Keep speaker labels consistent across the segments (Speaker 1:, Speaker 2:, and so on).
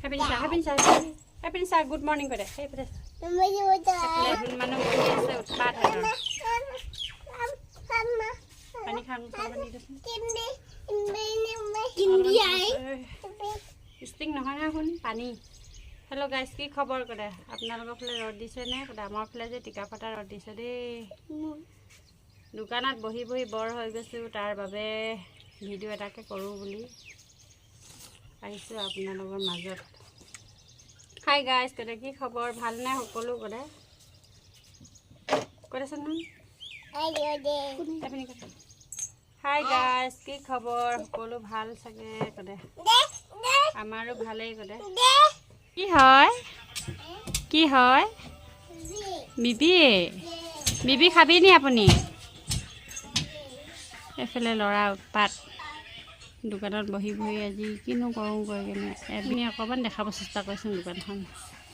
Speaker 1: Happy Nisa, good morning করে এই পরে মানুহ বহি আছে উৎপাত হয় পানী খাম পানী দিছো স্টিং নহয় না শুন পানী হেল্ল' গাইজ কি খবৰ কৰে আপোনালোকৰ ফালে ৰ'দ দিছে নে আমাৰ ফালে যে টিকা ফটা ৰ'দ দিছে দেই দোকানত বহি বহি বৰ হৈ গৈছোঁ তাৰ বাবে ভিডিঅ' এটাকে কৰোঁ বুলি আহিছোঁ আপোনালোকৰ মাজত হাই গাইজ কৰে কি খবৰ ভাল নে সকলো কৰে কৰেছে নহয় হাই গাইজ কি খবৰ সকলো ভাল চাগে কৰে আমাৰো ভালেই কৰে কি হয় বিবি খাবি নি আপুনি এফালে ল'ৰা উৎপাত দোকানত বহি বহি আজি কিনো কৰোঁ কৈ কিনে এপিনি অকণমান দেখাব চেষ্টা কৰিছোঁ দোকানখন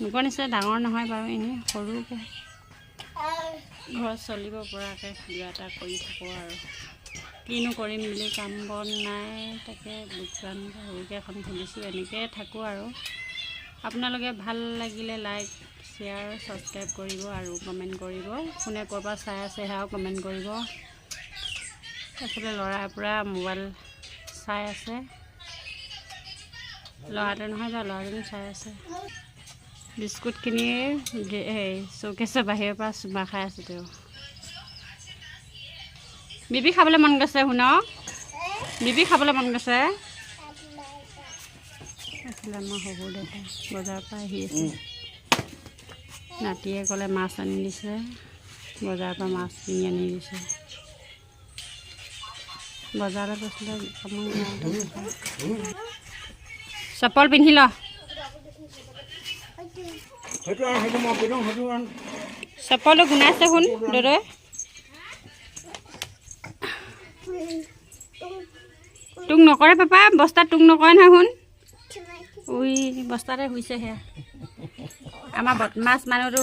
Speaker 1: দোকান নিশ্চয় ডাঙৰ নহয় বাৰু এনেই সৰুকৈ ঘৰত চলিব পৰাকৈ কিবা এটা কৰি থাকোঁ আৰু কিনো কৰিম বুলি কাম বন নাই তাকে দোকান সৰুকৈ এখন খুলিছোঁ এনেকৈ থাকোঁ আৰু আপোনালোকে ভাল লাগিলে লাইক শ্বেয়াৰ ছাবস্ক্ৰাইব কৰিব আৰু কমেণ্ট কৰিব কোনে ক'ৰ পৰা চাই আছে সেয়াও কমেণ্ট কৰিব এফালে ল'ৰাই পূৰা মোবাইল চাই আছে ল'ৰাটো নহয় বা ল'ৰাজনী চাই আছে বিস্কুটখিনি চৌকেছৰ বাহিৰৰ পৰা চুমা খাই আছে তেওঁ বিবি খাবলৈ মন গৈছে শুন বিবি খাবলৈ মন গৈছে এইফালে আমাৰ শহুৰ দেউতা বজাৰৰ পৰা আহি আছে নাতিয়ে ক'লে মাছ আনি দিছে বজাৰৰ পৰা মাছ কিনি আনি দিছে বজাৰত গৈছিলে চপ্পল পিন্ধি ল চপ্পলটো গুণাইছে শুন দৰৈ তোক নকৰে পাপা বস্তাত তোক নকৰে নহয় শুন উই বস্তাতে শুইছে সেয়া আমাৰ বদমাছ মানুহটো